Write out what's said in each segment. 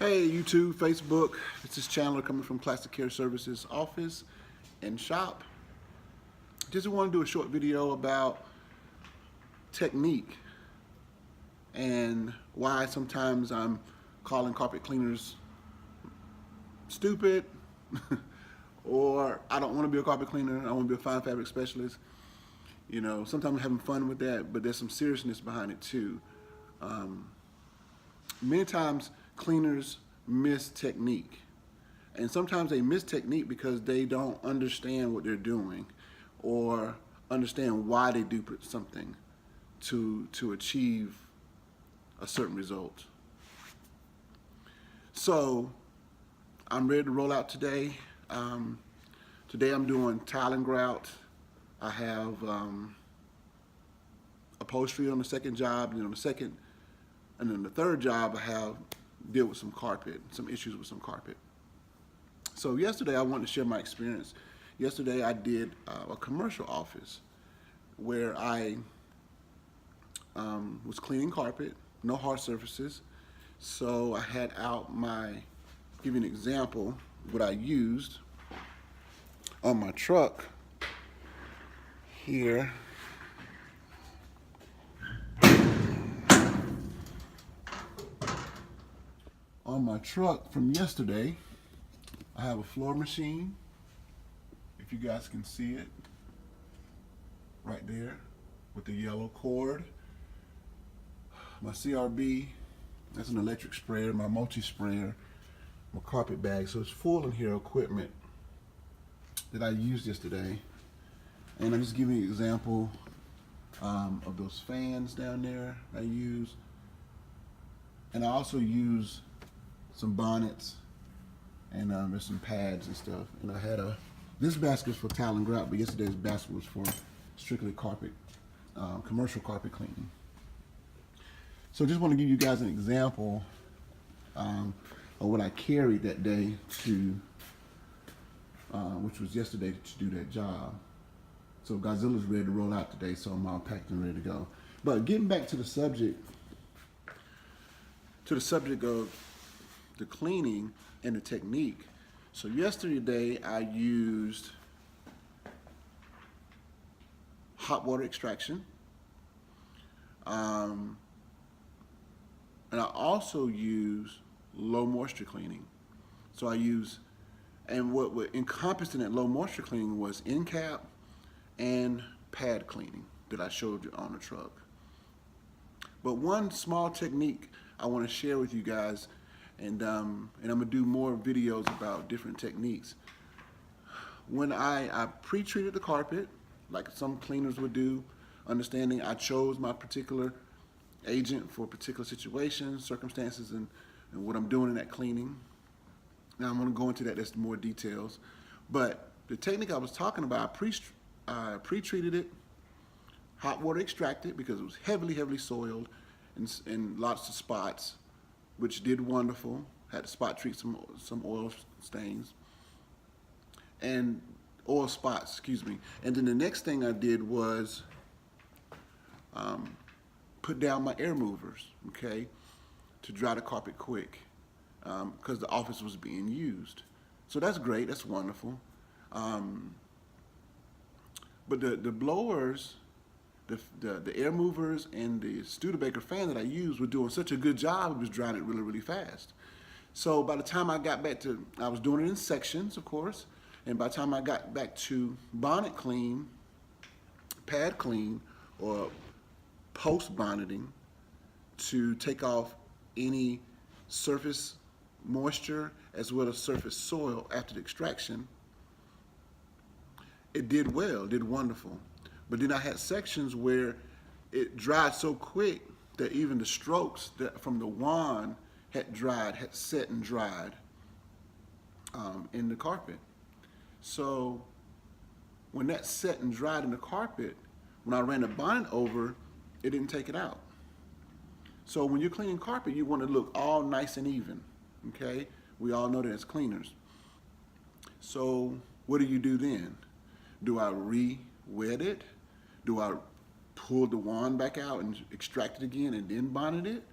Hey YouTube, Facebook, this is Chandler coming from Classic Care Services office and shop. Just want to do a short video about technique and why sometimes I'm calling carpet cleaners stupid or I don't want to be a carpet cleaner, I want to be a fine fabric specialist. You know, sometimes I'm having fun with that, but there's some seriousness behind it too. Many times cleaners miss technique, and sometimes they miss technique because they don't understand what they're doing or understand why they do something to achieve a certain result. So I'm ready to roll out today. Today I'm doing tile and grout. I have upholstery on the second job, and then the third job I have deal with some issues with some carpet. So yesterday I wanted to share my experience. Yesterday I did a commercial office where I was cleaning carpet, no hard surfaces. So I had out give you an example, what I used on my truck here. On my truck from yesterday, I have a floor machine, if you guys can see it, right there with the yellow cord. My CRB, that's an electric sprayer, my multi-sprayer, my carpet bag. So it's full in here equipment that I used yesterday. And I'm just giving you an example of those fans down there I use. And I also use some bonnets and there's some pads and stuff. And I had this basket's for tile and grout, but yesterday's basket was for strictly carpet, commercial carpet cleaning. So just want to give you guys an example of what I carried that day which was yesterday to do that job. So Godzilla's ready to roll out today, so I'm all packed and ready to go. But getting back to the subject of the cleaning and the technique. So yesterday I used hot water extraction. And I also use low moisture cleaning. So and what encompassed in that low moisture cleaning was end cap and pad cleaning that I showed you on the truck. But one small technique I want to share with you guys, and I'm gonna do more videos about different techniques. When I pre-treated the carpet, like some cleaners would do, understanding I chose my particular agent for particular situations, circumstances, and what I'm doing in that cleaning. Now I'm gonna go into that, that's more details. But the technique I was talking about, I pre-treated it, hot water extracted because it was heavily soiled and lots of spots, which did wonderful. Had to spot treat some oil stains and oil spots, excuse me. And then the next thing I did was put down my air movers, okay, to dry the carpet quick, because the office was being used. So that's great, that's wonderful. But the blowers, the air movers and the Studebaker fan that I used were doing such a good job, it was drying it really fast. So by the time I got back to, I was doing it in sections, of course, and by the time I got back to bonnet clean, pad clean, or post bonneting to take off any surface moisture as well as surface soil after the extraction, it did well, did wonderful. But then I had sections where it dried so quick that even the strokes from the wand had set and dried in the carpet. So when that set and dried in the carpet, when I ran the bonnet over, it didn't take it out. So when you're cleaning carpet, you want to look all nice and even, okay? We all know that as cleaners. So what do you do then? Do I re-wet it? Do I pull the wand back out and extract it again and then bonnet it?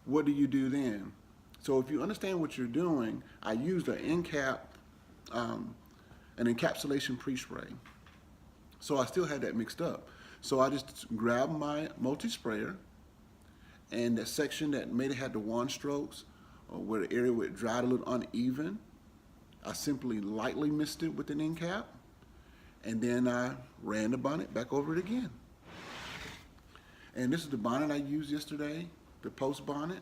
What do you do then? So if you understand what you're doing, I used an encapsulation pre-spray. So I still had that mixed up. So I just grabbed my multi-sprayer, and that section that maybe had the wand strokes, or where the area where it dried a little uneven, I simply lightly mist it with an end cap, and then I ran the bonnet back over it again. And this is the bonnet I used yesterday, the post bonnet,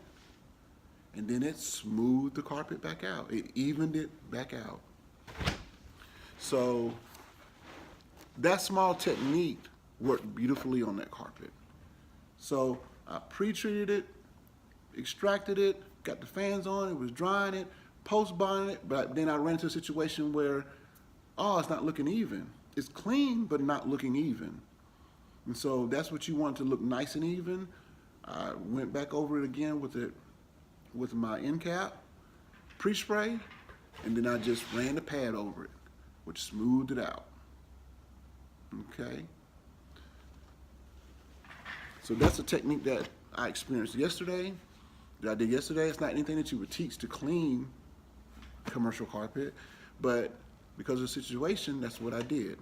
and then it smoothed the carpet back out. It evened it back out. So that small technique worked beautifully on that carpet. So I pre-treated it, extracted it, got the fans on, it was drying it, post-bonded it, but then I ran into a situation where, oh, it's not looking even. It's clean, but not looking even. And so that's what you want to look nice and even. I went back over it again with my end cap, pre-spray, and then I just ran the pad over it, which smoothed it out. Okay. So that's a technique that I experienced yesterday, that I did yesterday. It's not anything that you would teach to clean commercial carpet, but because of the situation, that's what I did.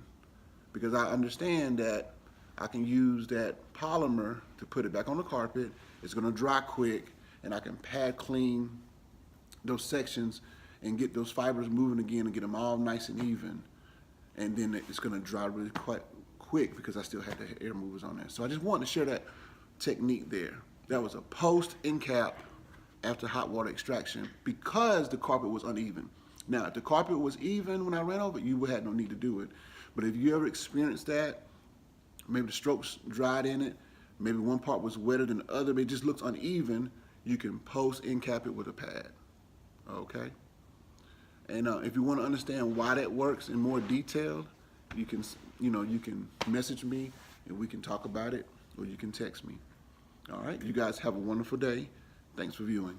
Because I understand that I can use that polymer to put it back on the carpet. It's gonna dry quick, and I can pad clean those sections and get those fibers moving again and get them all nice and even. And then it's gonna dry really quite quick because I still had the air movers on there. So I just wanted to share that technique there. That was a post end cap after hot water extraction because the carpet was uneven. Now, if the carpet was even when I ran over it, you would have no need to do it. But if you ever experienced that, maybe the strokes dried in it, maybe one part was wetter than the other, but it just looks uneven, you can post end cap it with a pad, okay? And if you want to understand why that works in more detail, you can message me and we can talk about it, or you can text me. All right, you guys have a wonderful day. Thanks for viewing.